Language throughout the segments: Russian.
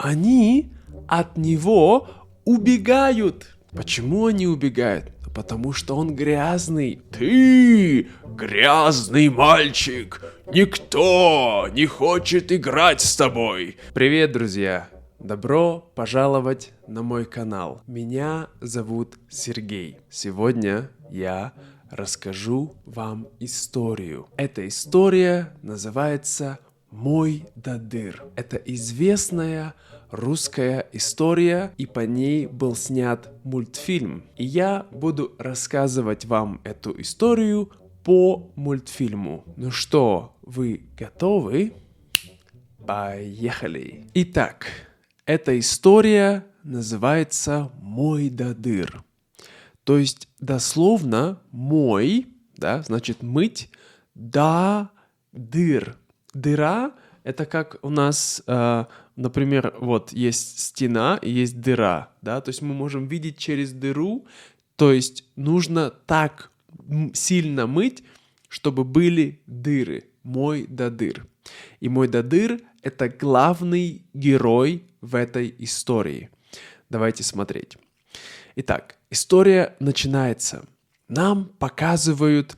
они от него убегают. Почему они убегают? Потому что он грязный. Ты грязный мальчик. Никто не хочет играть с тобой. Привет, друзья. Добро пожаловать на мой канал. Меня зовут Сергей. Сегодня я расскажу вам историю. Эта история называется «Мой Дадыр». Это известная русская история, и по ней был снят мультфильм. И я буду рассказывать вам эту историю по мультфильму. Ну что, вы готовы? Поехали! Итак, эта история называется «Мой Дадыр». То есть дословно «мой», да, значит «мыть», «да-дыр». Дыра — это как у нас, например, вот есть стена и есть дыра, да, то есть мы можем видеть через дыру, то есть нужно так сильно мыть, чтобы были дыры. Мой Дадыр. И мой Дадыр — это главный герой в этой истории. Давайте смотреть. Итак, история начинается. Нам показывают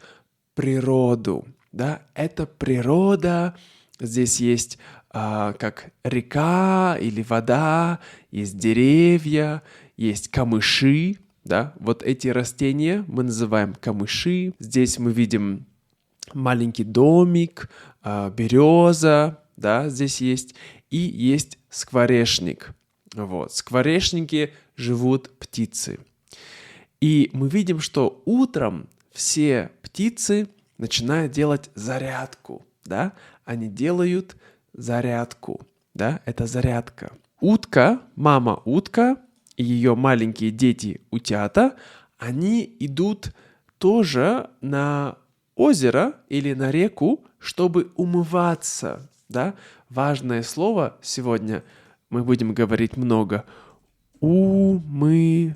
природу. Да? Это природа. Здесь есть как река или вода, есть деревья, есть камыши. Да? Вот эти растения мы называем камыши. Здесь мы видим маленький домик, береза, да, здесь есть. И есть скворечник. Вот. В скворечнике живут птицы. И мы видим, что утром все птицы начинают делать зарядку. Да? Они делают зарядку. Да? Это зарядка. Утка, мама утка и ее маленькие дети утята, они идут тоже на озеро или на реку, чтобы умываться. Да? Важное слово сегодня мы будем говорить много. Умываться.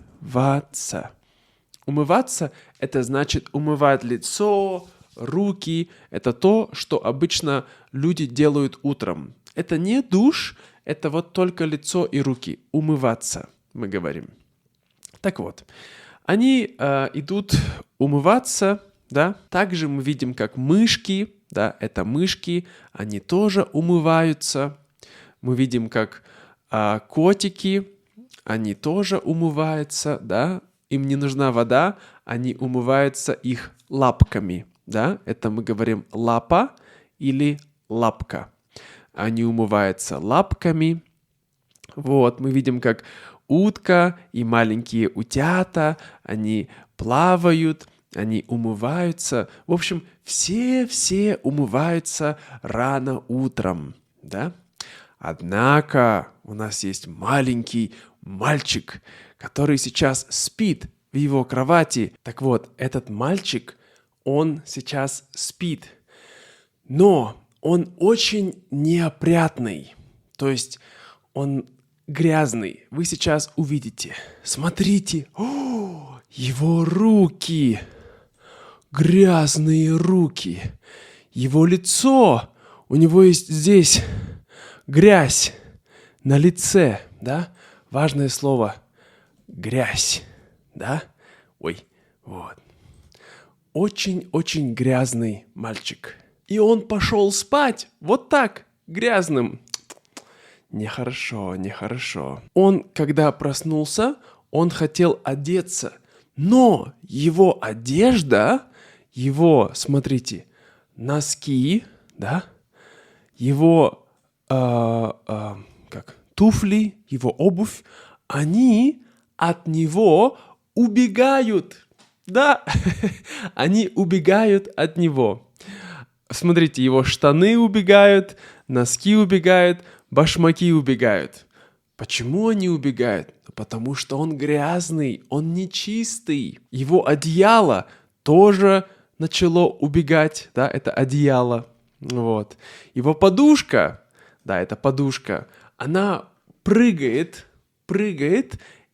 Умываться — это значит умывать лицо, руки. Это то, что обычно люди делают утром. Это не душ, это вот только лицо и руки. Умываться, мы говорим. Так вот, они идут умываться, да. Также мы видим, как мышки, да, это мышки, они тоже умываются. Мы видим, как котики, они тоже умываются, да. Им не нужна вода, они умываются их лапками, да. Это мы говорим лапа или лапка. Они умываются лапками. Вот, мы видим, как утка и маленькие утята, они плавают, они умываются. В общем, все умываются рано утром, да. Однако у нас есть маленький мальчик, который сейчас спит в его кровати. Так вот, этот мальчик, он сейчас спит. Но он очень неопрятный. То есть он грязный. Вы сейчас увидите. Смотрите. О, его руки. Грязные руки. Его лицо. У него есть здесь грязь на лице, да? Важное слово грязь, да? Ой, вот. Очень-очень грязный мальчик. И он пошел спать вот так, грязным. Нехорошо, нехорошо. Он, когда проснулся, он хотел одеться. Но его одежда, его, смотрите, носки, да? Его туфли, его обувь, они от него убегают. Да, они убегают от него. Смотрите, его штаны убегают, носки убегают, башмаки убегают. Почему они убегают? Потому что он грязный, он нечистый. Его одеяло тоже начало убегать, да, это одеяло. Вот. Его подушка, да, это подушка, она прыгает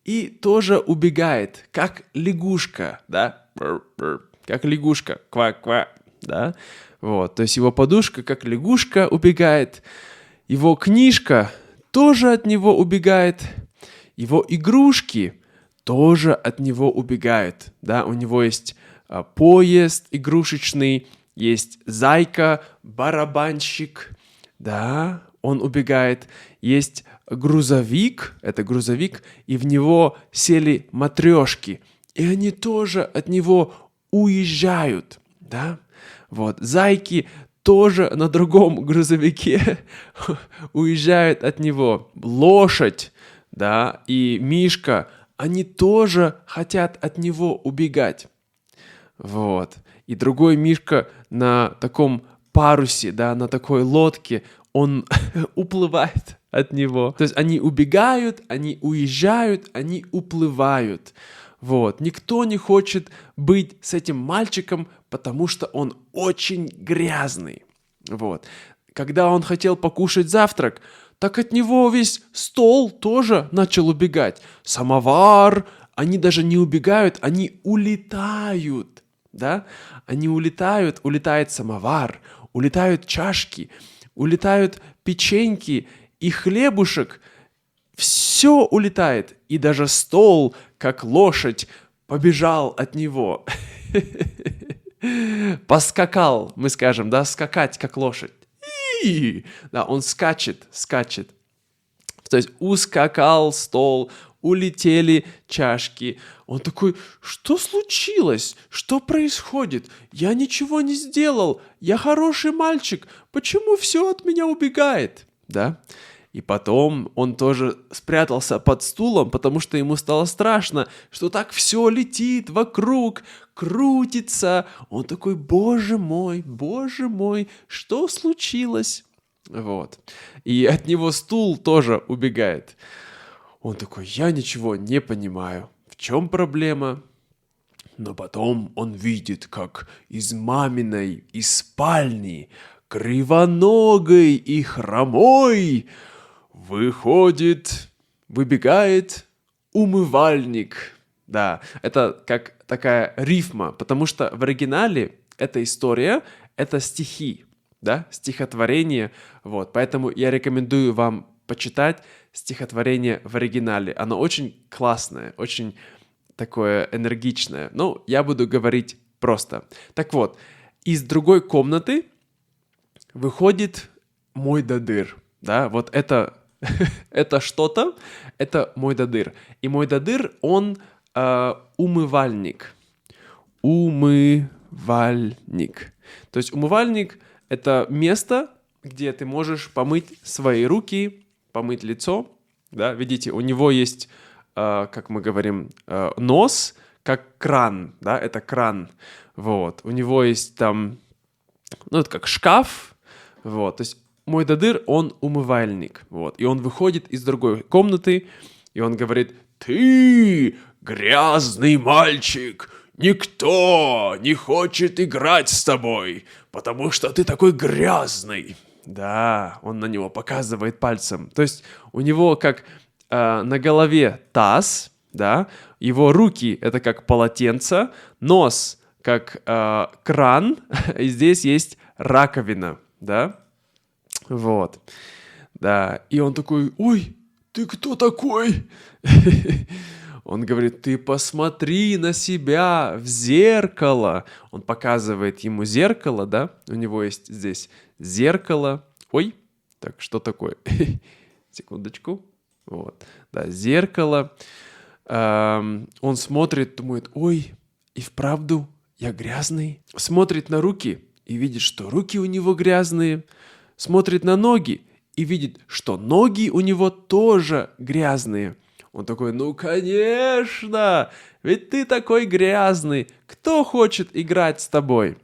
и тоже убегает, как лягушка, да, как лягушка, ква-ква, да. Вот, то есть его подушка, как лягушка, убегает. Его книжка тоже от него убегает. Его игрушки тоже от него убегают. Да? У него есть поезд игрушечный, есть зайка, барабанщик, да, он убегает. Есть грузовик, это грузовик, и в него сели матрешки, и они тоже от него уезжают, да. Вот, зайки тоже на другом грузовике уезжают от него. Лошадь, да, и мишка, они тоже хотят от него убегать. Вот. И другой мишка на таком парусе, да, на такой лодке, он уплывает от него. То есть они убегают, они уезжают, они уплывают. Вот. Никто не хочет быть с этим мальчиком, потому что он очень грязный. Вот. Когда он хотел покушать завтрак, так от него весь стол тоже начал убегать. Самовар, они даже не убегают, они улетают. Да? Они улетают, улетает самовар, улетают чашки, улетают печеньки и хлебушек. Все улетает, и даже стол, как лошадь, побежал от него. Поскакал, мы скажем, да, скакать, как лошадь. Да, он скачет. То есть ускакал стол, улетели чашки. Он такой, что случилось? Что происходит? Я ничего не сделал. Я хороший мальчик. Почему все от меня убегает? Да? И потом он тоже спрятался под стулом, потому что ему стало страшно, что так все летит вокруг, крутится. Он такой, боже мой, что случилось? Вот. И от него стул тоже убегает. Он такой, я ничего не понимаю. В чем проблема? Но потом он видит, как из маминой, из спальни, кривоногой и хромой выбегает умывальник. Да, это как такая рифма, потому что в оригинале эта история, это стихи, да, стихотворение, вот, поэтому я рекомендую вам почитать стихотворение в оригинале. Оно очень классное, очень такое энергичное. Ну, я буду говорить просто. Так вот, из другой комнаты выходит мой дадыр, да, вот это это что-то, это мой дадыр. И мой дадыр, он умывальник. Умывальник. То есть умывальник — это место, где ты можешь помыть свои руки, помыть лицо. Да? Видите, у него есть, как мы говорим, нос, как кран. Да? Это кран. Вот. У него есть там, ну, это как шкаф. Вот. То есть мой дадыр, он умывальник. Вот. И он выходит из другой комнаты, и он говорит, ты грязный мальчик, никто не хочет играть с тобой, потому что ты такой грязный. Да, он на него показывает пальцем. То есть у него как на голове таз, да, его руки это как полотенце, нос как кран, и здесь есть раковина, да. Вот, да, и он такой, ой, ты кто такой? Он говорит, ты посмотри на себя в зеркало. Он показывает ему зеркало, да, у него есть здесь зеркало. Ой, так, что такое? Секундочку, вот, да, зеркало. Он смотрит, думает, ой, и вправду я грязный. Смотрит на руки и видит, что руки у него грязные. Смотрит на ноги и видит, что ноги у него тоже грязные. Он такой, ну конечно, ведь ты такой грязный. Кто хочет играть с тобой?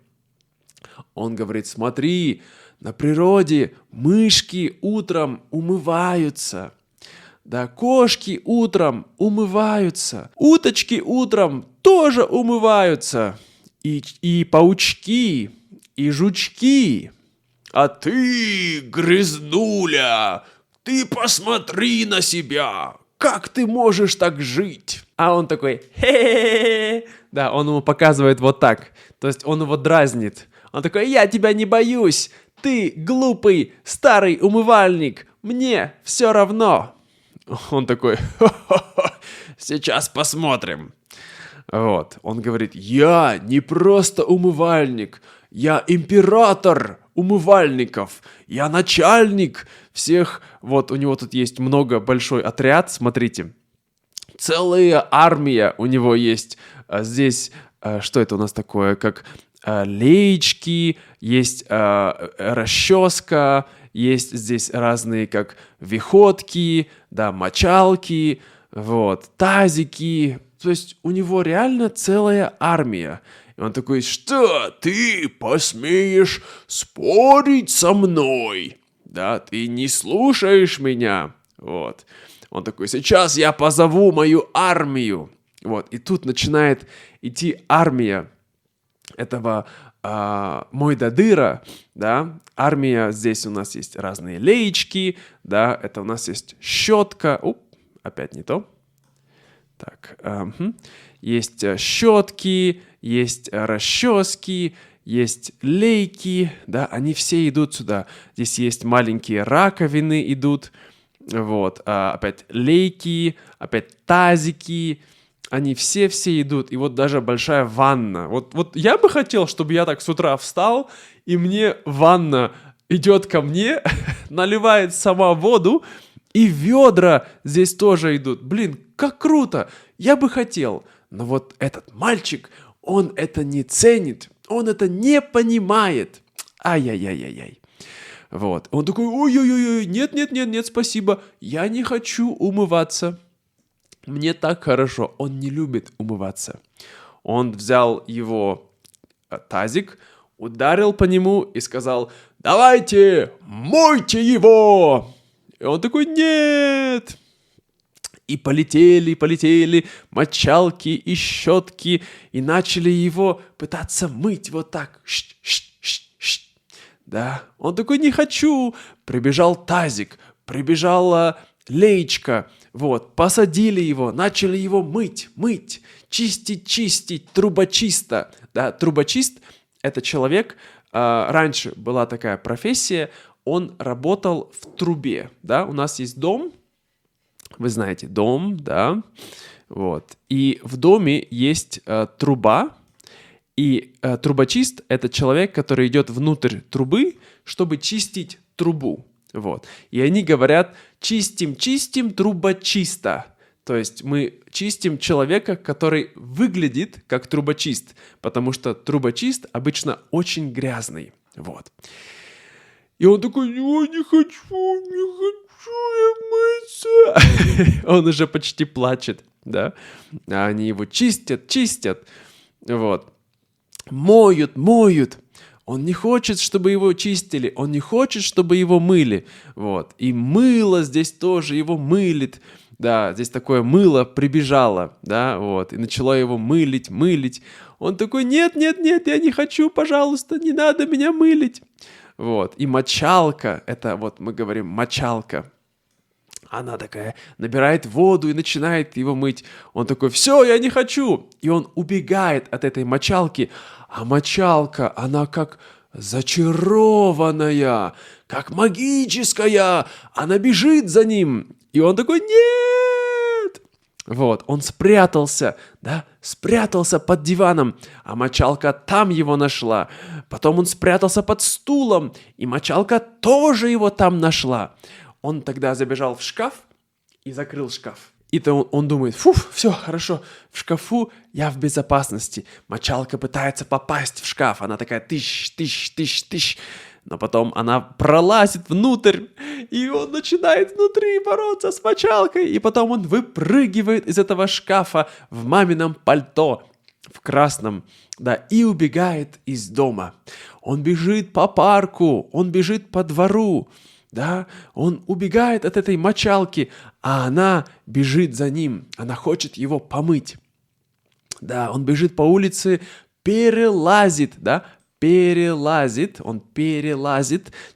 Он говорит, смотри, на природе мышки утром умываются. Да, кошки утром умываются. Уточки утром тоже умываются. И паучки, и жучки. А ты, грязнуля, ты посмотри на себя, как ты можешь так жить? А он такой, хе-хе-хе. Да, он ему показывает вот так, то есть он его дразнит. Он такой, я тебя не боюсь, ты глупый старый умывальник, мне все равно. Он такой, «Хо-хо-хо, сейчас посмотрим». Вот, он говорит, я не просто умывальник, я император умывальников, я начальник всех. Вот у него тут есть большой отряд, смотрите, целая армия у него есть. Здесь, что это у нас такое, как леечки, есть расческа, есть здесь разные, как виходки, да, мочалки, вот, тазики. То есть у него реально целая армия. И он такой, что ты посмеешь спорить со мной? Да, ты не слушаешь меня. Вот. Он такой, сейчас я позову мою армию. Вот. И тут начинает идти армия этого Мойдодыра, да. Армия, здесь у нас есть разные леечки, да, это у нас есть щетка. Опять не то. Так, есть щетки, есть расчески, есть лейки, да, они все идут сюда. Здесь есть маленькие раковины идут, вот, опять лейки, опять тазики, они все идут, и вот даже большая ванна. Вот я бы хотел, чтобы я так с утра встал, и мне ванна идет ко мне, наливает сама воду, и ведра здесь тоже идут. Блин, как круто! Я бы хотел. Но вот этот мальчик, он это не ценит. Он это не понимает. Ай-яй-яй-яй-яй. Вот. Он такой, ой-ой-ой, нет, спасибо. Я не хочу умываться. Мне так хорошо. Он не любит умываться. Он взял его тазик, ударил по нему и сказал, давайте, мойте его! И он такой, нет! И полетели мочалки и щетки, и начали его пытаться мыть вот так. Да, он такой, не хочу. Прибежал тазик, прибежала леечка, вот, посадили его, начали его мыть, чистить, трубочиста. Да, трубочист — это человек, раньше была такая профессия, он работал в трубе, да, у нас есть дом, вы знаете, дом, да, вот, и в доме есть труба, и трубочист — это человек, который идет внутрь трубы, чтобы чистить трубу, вот, и они говорят, чистим трубочиста, то есть мы чистим человека, который выглядит как трубочист, потому что трубочист обычно очень грязный, вот. И он такой, ой, не хочу я мыться. Он уже почти плачет, да. А они его чистят, вот. Моют. Он не хочет, чтобы его чистили, он не хочет, чтобы его мыли, вот. И мыло здесь тоже его мылит, да, здесь такое мыло прибежало, да, вот, и начало его мылить. Он такой, нет, я не хочу, пожалуйста, не надо меня мылить. Вот, и мочалка, это вот мы говорим мочалка, она такая набирает воду и начинает его мыть. Он такой, все, я не хочу. И он убегает от этой мочалки, а мочалка, она как зачарованная, как магическая, она бежит за ним. И он такой, нет! Вот, он спрятался под диваном, а мочалка там его нашла. Потом он спрятался под стулом, и мочалка тоже его там нашла. Он тогда забежал в шкаф и закрыл шкаф. И-то он думает, все, хорошо, в шкафу я в безопасности. Мочалка пытается попасть в шкаф, она такая тыщ. Но потом она пролазит внутрь, и он начинает внутри бороться с мочалкой. И потом он выпрыгивает из этого шкафа в мамином пальто, в красном, да, и убегает из дома. Он бежит по парку, он бежит по двору, да, он убегает от этой мочалки, а она бежит за ним, она хочет его помыть. Да, он бежит по улице, перелазит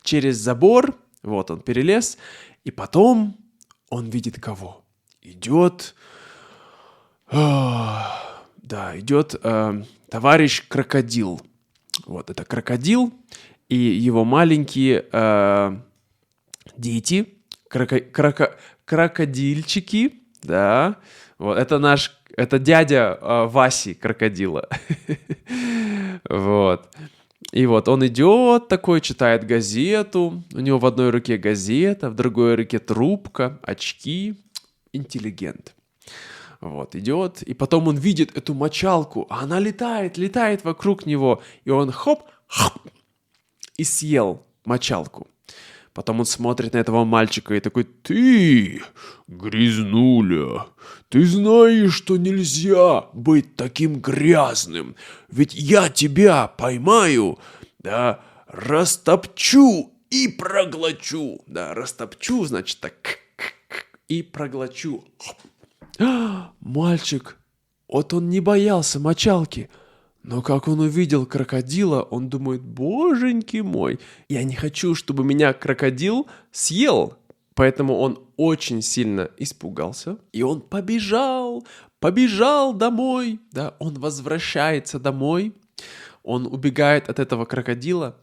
через забор, вот он перелез, и потом он видит кого? Идет товарищ крокодил. Вот это крокодил и его маленькие дети, Крокодильчики, да. Вот, это дядя Васи крокодила. Вот. И вот он идет такой, читает газету. У него в одной руке газета, в другой руке трубка, очки. Интеллигент. Вот, идет, и потом он видит эту мочалку, а она летает вокруг него, и он хоп, и съел мочалку. Потом он смотрит на этого мальчика и такой: «Ты, грязнуля, ты знаешь, что нельзя быть таким грязным, ведь я тебя поймаю, да, растопчу и проглочу». Да, растопчу, значит так, и проглочу. Мальчик, вот он не боялся мочалки, но как он увидел крокодила, он думает: боженьки мой, я не хочу, чтобы меня крокодил съел. Поэтому он очень сильно испугался, и он побежал домой. Да, он возвращается домой, он убегает от этого крокодила,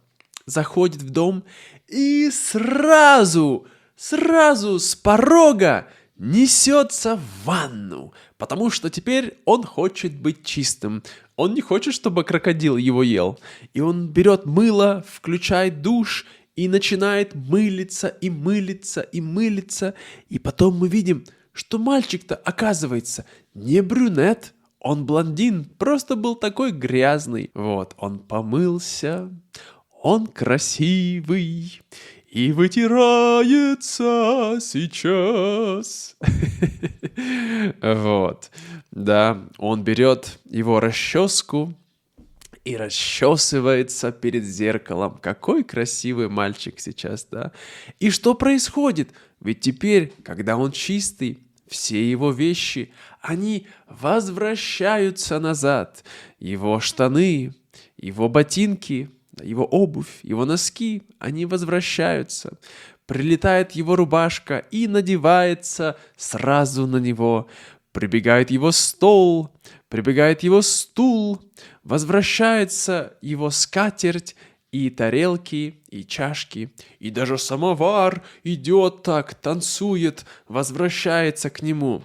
заходит в дом и сразу с порога несется в ванну, потому что теперь он хочет быть чистым. Он не хочет, чтобы крокодил его ел. И он берет мыло, включает душ и начинает мылиться, и мылиться, и мылиться. И потом мы видим, что мальчик-то, оказывается, не брюнет, он блондин, просто был такой грязный. Вот, он помылся, он красивый и вытирается сейчас. Вот, да, он берет его расческу и расчесывается перед зеркалом. Какой красивый мальчик сейчас, да? И что происходит? Ведь теперь, когда он чистый, все его вещи, они возвращаются назад. Его штаны, его ботинки, его обувь, его носки, они возвращаются. Прилетает его рубашка и надевается сразу на него. Прибегает его стол, прибегает его стул, возвращается его скатерть и тарелки, и чашки, и даже самовар идет так, танцует, возвращается к нему.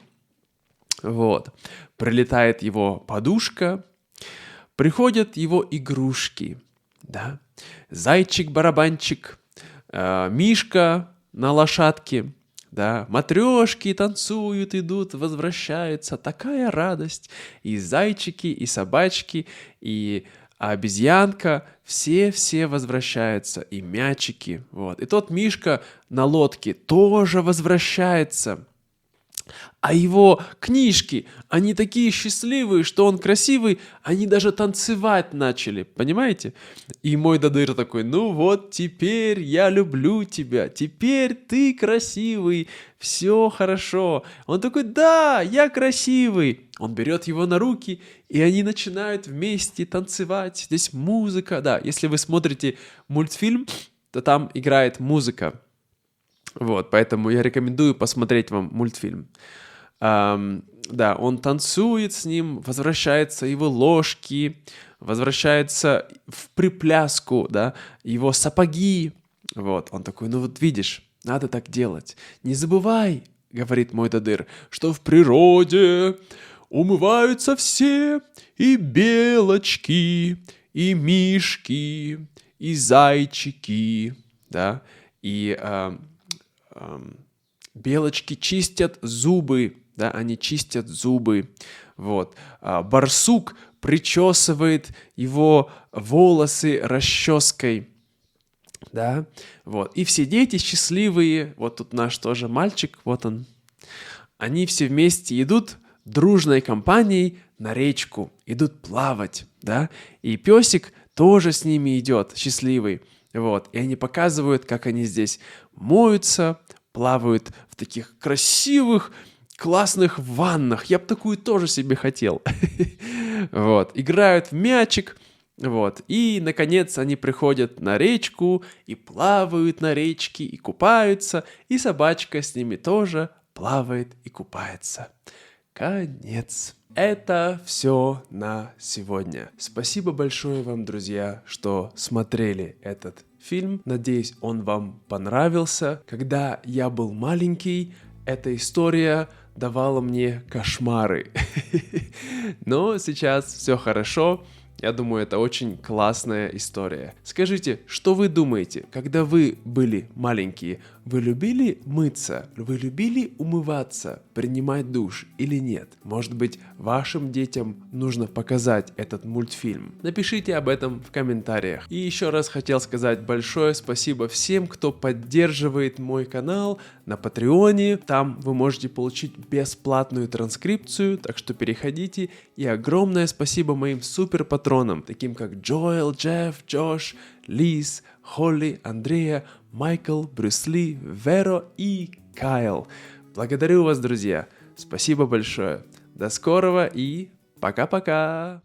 Вот. Прилетает его подушка, приходят его игрушки, да, зайчик-барабанчик, мишка на лошадке, да, матрешки танцуют, идут, возвращаются, такая радость, и зайчики, и собачки, и обезьянка, все возвращаются, и мячики, вот, и тот мишка на лодке тоже возвращается. А его книжки, они такие счастливые, что он красивый, они даже танцевать начали, понимаете? И мой Дадыр такой: ну вот теперь я люблю тебя, теперь ты красивый, все хорошо. Он такой: да, я красивый. Он берет его на руки, и они начинают вместе танцевать. Здесь музыка, да, если вы смотрите мультфильм, то там играет музыка. Вот, поэтому я рекомендую посмотреть вам мультфильм. Да, он танцует с ним, возвращаются его ложки, возвращается в припляску, да, его сапоги. Вот, он такой: ну вот видишь, надо так делать. Не забывай, говорит мой Дадыр, что в природе умываются все, и белочки, и мишки, и зайчики, да, и белочки чистят зубы, да, они чистят зубы, вот. Барсук причесывает его волосы расческой, да, вот. И все дети счастливые, вот тут наш тоже мальчик, вот он, они все вместе идут дружной компанией на речку, идут плавать, да, и песик тоже с ними идет, счастливый, вот. И они показывают, как они здесь моются, плавают в таких красивых, классных ваннах. Я бы такую тоже себе хотел. Вот. Играют в мячик. Вот. И, наконец, они приходят на речку и плавают на речке, и купаются. И собачка с ними тоже плавает и купается. Конец. Это все на сегодня. Спасибо большое вам, друзья, что смотрели этот фильм. Надеюсь, он вам понравился. Когда я был маленький, эта история давала мне кошмары. Но сейчас все хорошо. Я думаю, это очень классная история. Скажите, что вы думаете, когда вы были маленькие? Вы любили мыться? Вы любили умываться, принимать душ или нет? Может быть, вашим детям нужно показать этот мультфильм? Напишите об этом в комментариях. И еще раз хотел сказать большое спасибо всем, кто поддерживает мой канал на Патреоне. Там вы можете получить бесплатную транскрипцию, так что переходите. И огромное спасибо моим супер патронам, таким как Джоэл, Джефф, Джош, Лиз, Холли, Андрея, Майкл, Брюс Ли, Веро и Кайл. Благодарю вас, друзья. Спасибо большое. До скорого и пока-пока.